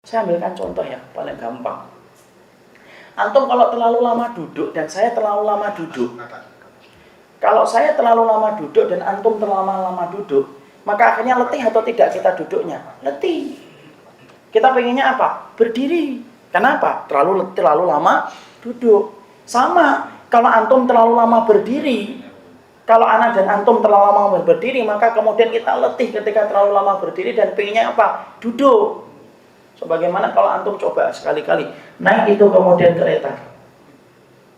Saya ambilkan contoh ya, paling gampang. Antum kalau terlalu lama duduk dan saya terlalu lama duduk. Kalau saya terlalu lama duduk dan antum terlalu lama duduk, maka akhirnya letih atau tidak kita duduknya? Letih. Kita pengennya apa? Berdiri. Kenapa? Terlalu lama duduk. Sama, kalau antum terlalu lama berdiri, kalau anak dan antum terlalu lama berdiri, maka kemudian kita letih ketika terlalu lama berdiri dan pengennya apa? Duduk. Sebagaimana kalau antum coba sekali-kali naik itu kemudian kereta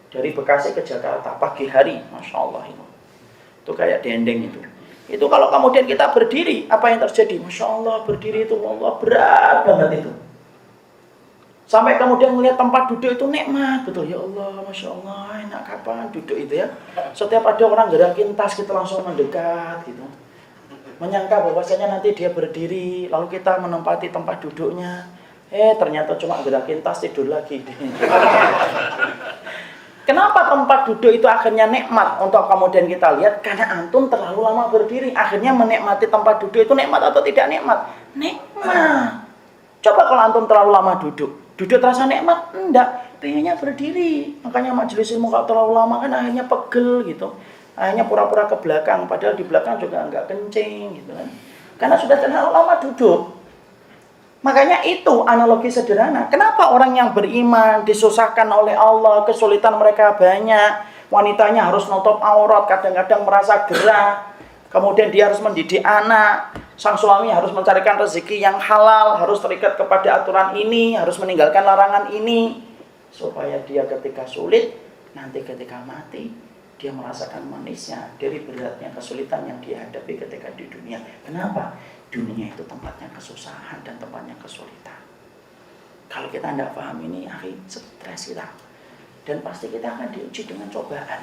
dari Bekasi ke Jakarta pagi hari, Masya Allah itu kayak dendeng itu. Itu kalau kemudian kita berdiri, apa yang terjadi? Masya Allah, berdiri itu Allah berat banget itu. Sampai kemudian melihat tempat duduk itu nikmat, betul ya Allah, Masya Allah, enak kapan duduk itu ya. Setiap ada orang gerakin tas kita langsung mendekat gitu. Menyangka bahwasanya nanti dia berdiri, lalu kita menempati tempat duduknya. Ternyata cuma gerakin tas tidur lagi. Kenapa tempat duduk itu akhirnya nikmat untuk kemudian kita lihat? Karena antum terlalu lama berdiri. Akhirnya menikmati tempat duduk itu nikmat atau tidak nikmat? Nikmat. Coba kalau antum terlalu lama duduk. Duduk terasa nikmat? Enggak. Pengennya berdiri. Makanya majelis ilmu kalau terlalu lama kan akhirnya pegel gitu. Akhirnya pura-pura ke belakang, padahal di belakang juga enggak kencing gitu kan. Karena sudah terlalu lama duduk. Makanya itu analogi sederhana. Kenapa orang yang beriman disusahkan oleh Allah, kesulitan mereka banyak, wanitanya harus nutup aurat, kadang-kadang merasa gerah, kemudian dia harus mendidik anak, sang suami harus mencarikan rezeki yang halal, harus terikat kepada aturan ini, harus meninggalkan larangan ini, supaya dia ketika sulit, nanti ketika mati, dia merasakan manisnya dari beratnya kesulitan yang dia hadapi ketika di dunia. Kenapa? Dunia itu tempatnya kesusahan dan tempatnya kesulitan. Kalau kita tidak paham ini, stres kita. Dan pasti kita akan diuji dengan cobaan.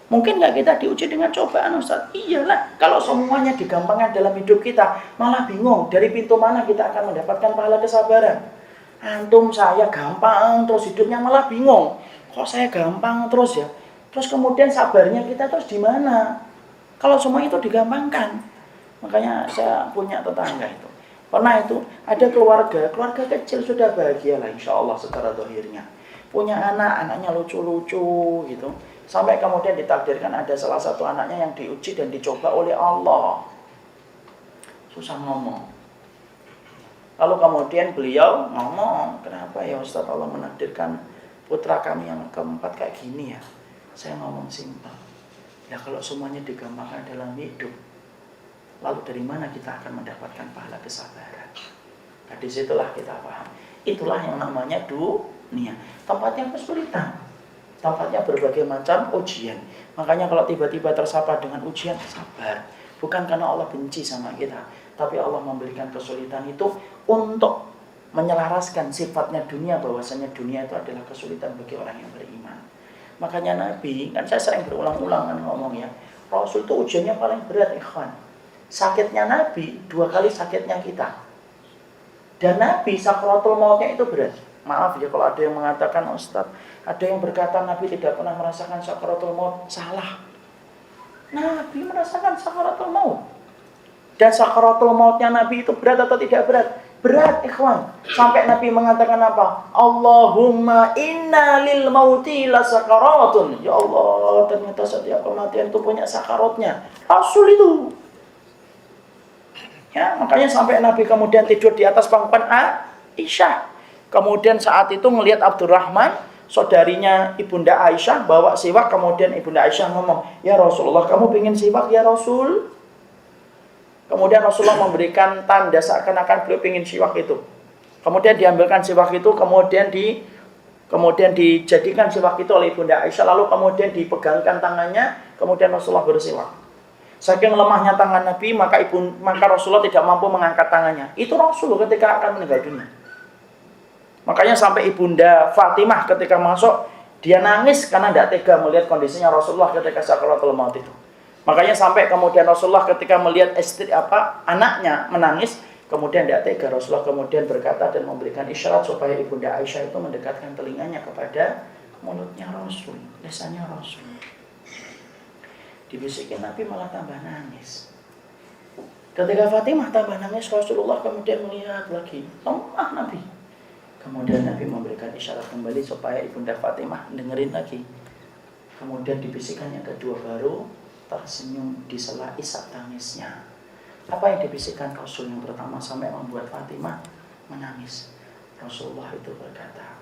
Mungkin nggak kita diuji dengan cobaan, Ustaz? Iyalah, kalau semuanya digampangkan dalam hidup kita, malah bingung dari pintu mana kita akan mendapatkan pahala kesabaran. Antum saya gampang, terus hidupnya malah bingung. Kok saya gampang terus ya? Terus kemudian sabarnya kita terus di mana? Kalau semua itu digampangkan. Makanya saya punya tetangga itu. Pernah itu ada keluarga kecil sudah bahagia lah insya Allah secara zahirnya. Punya anak, anaknya lucu-lucu gitu. Sampai kemudian ditakdirkan ada salah satu anaknya yang diuji dan dicoba oleh Allah. Susah ngomong. Lalu kemudian beliau ngomong, kenapa ya Ustaz Allah menakdirkan putra kami yang keempat kayak gini ya? Saya ngomong simpel. Ya kalau semuanya digampangkan dalam hidup, lalu dari mana kita akan mendapatkan pahala kesabaran? Nah, disitulah kita paham. Itulah yang namanya dunia. Tempatnya kesulitan. Tempatnya berbagai macam ujian. Makanya kalau tiba-tiba tersapa dengan ujian, sabar. Bukan karena Allah benci sama kita, tapi Allah memberikan kesulitan itu untuk menyelaraskan sifatnya dunia, bahwasanya dunia itu adalah kesulitan bagi orang yang beriman. Makanya Nabi, kan saya sering berulang-ulang kan ngomong ya, Rasul itu ujiannya paling berat, ikhwan. Sakitnya Nabi 2 kali sakitnya kita. Dan Nabi sakratul mautnya itu berat. Maaf ya kalau ada yang mengatakan, Ustaz, ada yang berkata Nabi tidak pernah merasakan sakratul maut. Salah. Nabi merasakan sakratul maut. Dan sakratul mautnya Nabi itu berat atau tidak berat? Berat, ikhwan. Sampai Nabi mengatakan apa? Allahumma inna lil mauti la sakaratun. Ya Allah, ternyata setiap kematian itu punya sakaratnya. Rasul itu. Ya, makanya sampai Nabi kemudian tidur di atas pangkuan Aisyah. Kemudian saat itu melihat Abdurrahman, saudarinya Ibunda Aisyah, bawa siwak. Kemudian Ibunda Aisyah ngomong, ya Rasulullah, kamu pengen siwak ya Rasul? Kemudian Rasulullah memberikan tanda seakan-akan beliau ingin siwak itu. Kemudian diambilkan siwak itu, kemudian dijadikan siwak itu oleh Ibunda Aisyah, lalu kemudian dipegangkan tangannya, kemudian Rasulullah bersiwak. Saking lemahnya tangan Nabi, maka Rasulullah tidak mampu mengangkat tangannya. Itu Rasulullah ketika akan meninggal dunia. Makanya sampai Ibunda Fatimah ketika masuk, dia nangis karena tidak tega melihat kondisinya Rasulullah ketika sakaratul maut itu. Makanya sampai kemudian Rasulullah ketika melihat anaknya menangis, kemudian tidak tega, Rasulullah kemudian berkata dan memberikan isyarat supaya Ibunda Aisyah itu mendekatkan telinganya kepada mulutnya Rasul, lisannya Rasul. Dibisikin Nabi malah tambah nangis. Ketika Fatimah tambah nangis, Rasulullah kemudian melihat lagi, lemah Nabi. Kemudian Nabi memberikan isyarat kembali supaya Ibunda Fatimah dengerin lagi. Kemudian dibisikkan yang kedua, baru tersenyum di sela isak tangisnya. Apa yang dibisikkan Rasul yang pertama sampai membuat Fatimah menangis? Rasulullah itu berkata,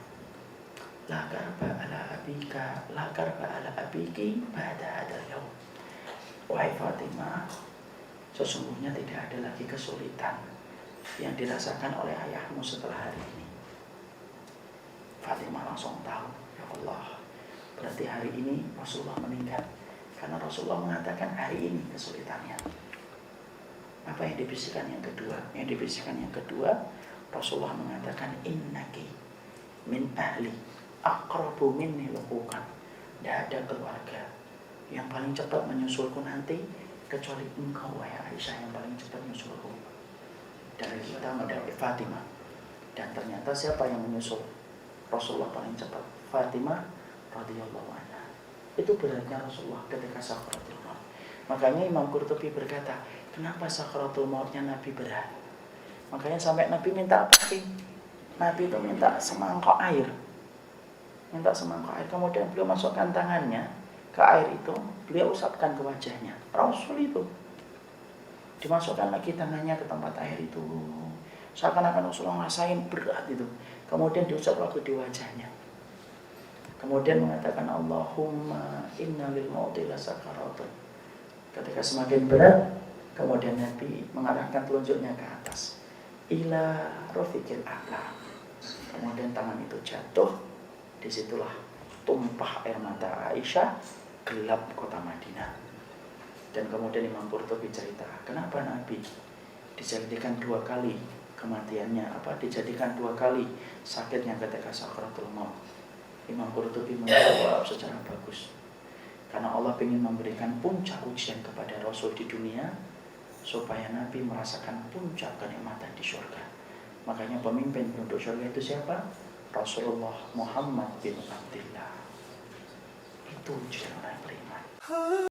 la karba ala abika, la karba ala abiki ba'da hadal yaum. Wahai Fatimah, sesungguhnya tidak ada lagi kesulitan yang dirasakan oleh ayahmu setelah hari ini. Fatimah langsung tahu, ya Allah, berarti hari ini Rasulullah meninggal. Karena Rasulullah mengatakan hari ini kesulitannya. Apa yang dibisikkan yang kedua? Yang dibisikkan yang kedua, Rasulullah mengatakan, innaki min ahli aqrabu minni luqukan. Tidak ada keluarga yang paling cepat menyusulku nanti kecuali engkau, wahai Aisyah, yang paling cepat menyusulku. Dari kita mendapat Fatimah. Dan ternyata siapa yang menyusul Rasulullah paling cepat? Fatimah radhiyallahu anha. Itu beratnya Rasulullah ketika sakaratul maut. Makanya Imam Qurtubi berkata, kenapa sakaratul mautnya Nabi berat? Makanya sampai Nabi minta apa sih? Nabi itu minta semangkok air. Minta semangkok air. Kemudian beliau masukkan tangannya ke air itu, beliau usapkan ke wajahnya. Rasul itu dimasukkan lagi tangannya ke tempat air itu. Seakan-akan Rasulullah ngerasain berat itu. Kemudian diusap lagi di wajahnya. Kemudian mengatakan, Allahumma inna lil mauti lasakaratun. Ketika semakin berat, kemudian Nabi mengarahkan telunjuknya ke atas. Ila rafiqil a'la. Kemudian tangan itu jatuh. Disitulah tumpah air mata Aisyah, gelap kota Madinah. Dan kemudian Imam Qurtubi cerita, kenapa Nabi dijadikan 2 kali kematiannya, dijadikan 2 kali sakitnya ketika sakaratul maut. Imam Qurtubi menjawab secara bagus. Karena Allah ingin memberikan puncak ujian kepada Rasul di dunia, supaya Nabi merasakan puncak kenikmatan di surga. Makanya pemimpin penduduk surga itu siapa? Rasulullah Muhammad bin Abdullah. Itu ujian orang beriman.